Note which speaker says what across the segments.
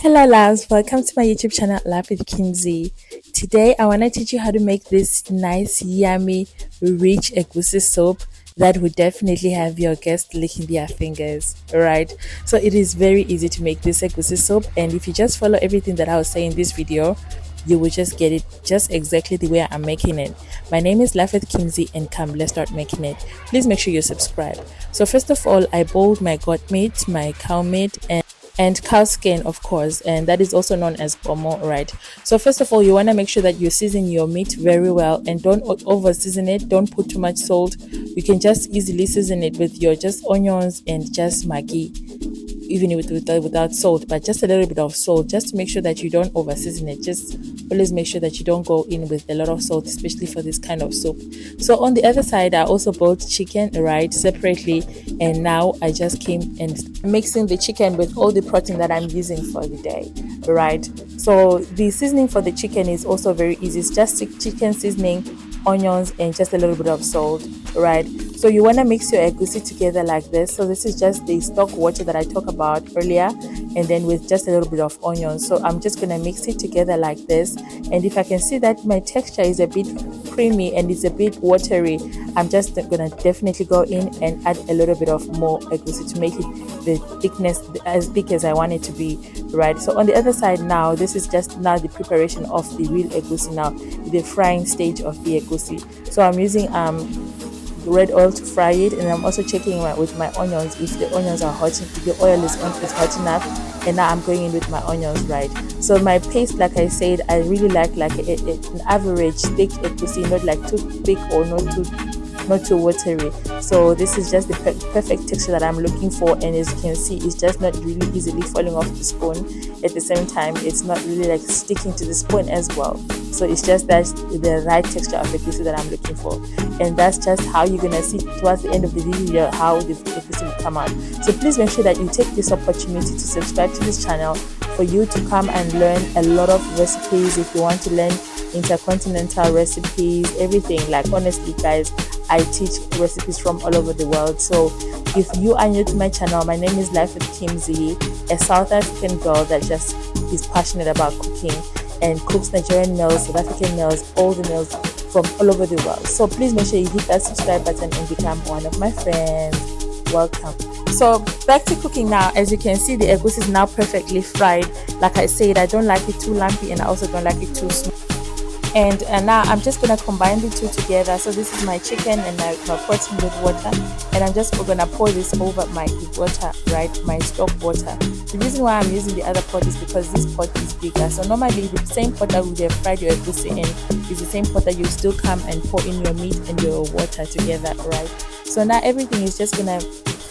Speaker 1: Hello loves, welcome to my YouTube channel Laugh with Kinsey. Today I want to teach you how to make this nice, yummy, rich egusi soup that would definitely have your guests licking their fingers. Alright, so it is very easy to make this egusi soup, and if you just follow everything that I was saying in this video, you will just get it just exactly the way I'm making it. My name is Laugh with Kinsey, and come, let's start making it. Please make sure you subscribe. So first of all, I boiled my goat meat, my cow meat, and cow skin, of course, and that is also known as pomo, right? So first of all, you want to make sure that you season your meat very well, and don't over season it. Don't put too much salt. You can just easily season it with your just onions and just maggi, even without salt, but just a little bit of salt, just to make sure that you don't over season it. Just always make sure that you don't go in with a lot of salt, especially for this kind of soup. So on the other side, I also boiled chicken, right, separately, and now I just came and mixing the chicken with all the protein that I'm using for the day, right? So the seasoning for the chicken is also very easy. It's just chicken seasoning, onions, and just a little bit of salt, right? So you want to mix your egusi together like this. So this is just the stock water that I talked about earlier, and then with just a little bit of onions. So I'm just gonna mix it together like this, and if I can see that my texture is a bit creamy and it's a bit watery, I'm just gonna definitely go in and add a little bit of more egusi to make it the thickness as thick as I want it to be, right? So on the other side now, this is just now the preparation of the real egusi, now the frying stage of the egusi. So I'm using red oil to fry it, and I'm also checking with my onions if the onions are hot, if the oil is hot enough. And now I'm going in with my onions, right? So my paste, like I said, I really like an average thick egusi, not like too thick or not too watery. So this is just the perfect texture that I'm looking for, and as you can see, it's just not really easily falling off the spoon. At the same time, it's not really like sticking to the spoon as well. So it's just that the right texture of egusi that I'm looking for, and that's just how you're gonna see towards the end of the video how the egusi will come out. So please make sure that you take this opportunity to subscribe to this channel for you to come and learn a lot of recipes. If you want to learn intercontinental recipes, everything, like honestly guys, I teach recipes from all over the world. So if you are new to my channel, my name is Life with Kimzi, a South African girl that just is passionate about cooking and cooks Nigerian meals, South African meals, all the meals from all over the world. So please make sure you hit that subscribe button and become one of my friends. Welcome. So back to cooking now. As you can see, the egusi is now perfectly fried. Like I said, I don't like it too lumpy, and I also don't like it too small. And now I'm just gonna combine the two together. So this is my chicken and my protein with water, and I'm just gonna pour this over my water, right, my stock water. The reason why I'm using the other pot is because this pot is bigger. So normally the same pot that would have fried your egusi in is the same pot that you still come and pour in your meat and your water together, right? So now everything is just gonna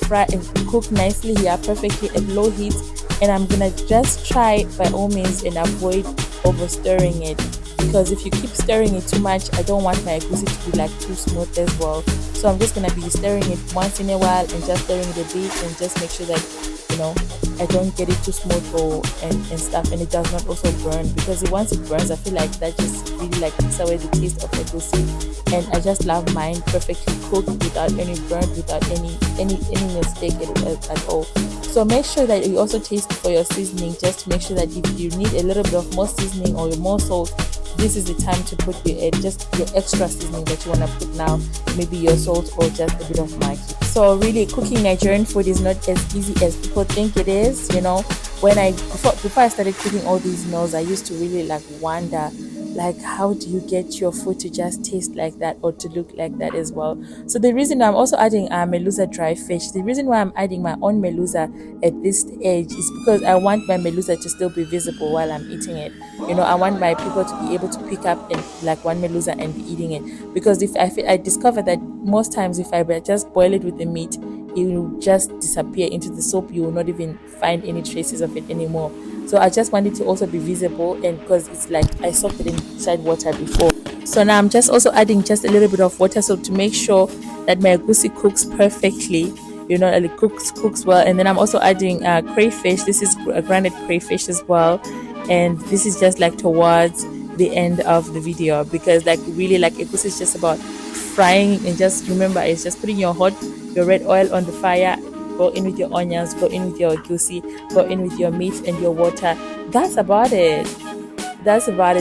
Speaker 1: fry and cook nicely here, perfectly at low heat, and I'm gonna just try by all means and avoid over stirring it, because if you keep stirring it too much, I don't want my egusi to be like too smooth as well. So I'm just gonna be stirring it once in a while and just stirring it a bit, and just make sure that, you know, I don't get it too smooth and stuff, and it does not also burn, because once it burns, I feel like that just really like takes away the taste of egusi. And I just love mine perfectly cooked without any burn, without any mistake at all. So make sure that you also taste for your seasoning, just to make sure that if you need a little bit of more seasoning or more salt, this is the time to put just your extra seasoning that you want to put now, maybe your salt or just a bit of maggi. So really, cooking Nigerian food is not as easy as people think it is. You know, when before I started cooking all these meals, I used to really like wonder, like, how do you get your food to just taste like that or to look like that as well? So the reason I'm also adding melusa dry fish, the reason why I'm adding my own melusa at this stage is because I want my melusa to still be visible while I'm eating it. You know, I want my people to be able to pick up and like one melusa and be eating it, because if I discover that most times if I just boil it with the meat, it will just disappear into the soup. You will not even find any traces of it anymore. So I just want it to also be visible, and because it's like I soaked it inside water before. So now I'm just also adding just a little bit of water, so to make sure that my egusi cooks perfectly, you know, and it cooks well. And then I'm also adding crayfish. This is a grounded crayfish as well, and this is just like towards the end of the video, because like really like egusi is just about frying, and just remember, it's just putting your red oil on the fire, go in with your onions, go in with your egusi, go in with your meat and your water. That's about it.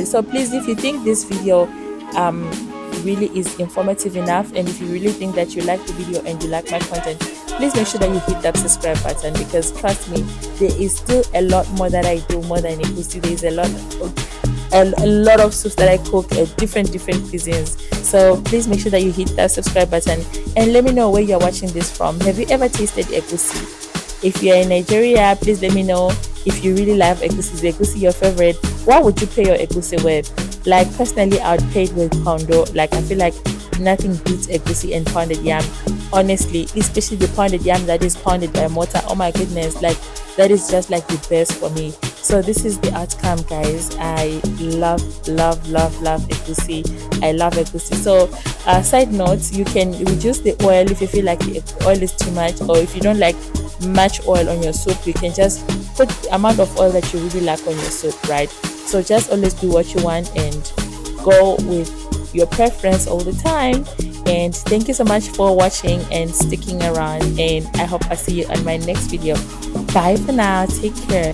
Speaker 1: So please, if you think this video really is informative enough, and if you really think that you like the video and you like my content, please make sure that you hit that subscribe button, because trust me, there is still a lot more that I do more than egusi. There is a lot of soups that I cook at different cuisines. So please make sure that you hit that subscribe button and let me know where you're watching this from. Have you ever tasted egusi? If you're in Nigeria, please let me know if you really love egusi. Is egusi your favorite? What would you pair your egusi with? Like personally, I would pair it with poundo. Like I feel like nothing beats egusi and pounded yam. Honestly, especially the pounded yam that is pounded by mortar. Oh my goodness, like that is just like the best for me. So this is the outcome, guys. I love egusi. I love egusi. So side notes, you can reduce the oil if you feel like the oil is too much, or if you don't like much oil on your soup, you can just put the amount of oil that you really like on your soup, right? So just always do what you want and go with your preference all the time. And thank you so much for watching and sticking around, and I hope I see you on my next video. Bye for now. Take care.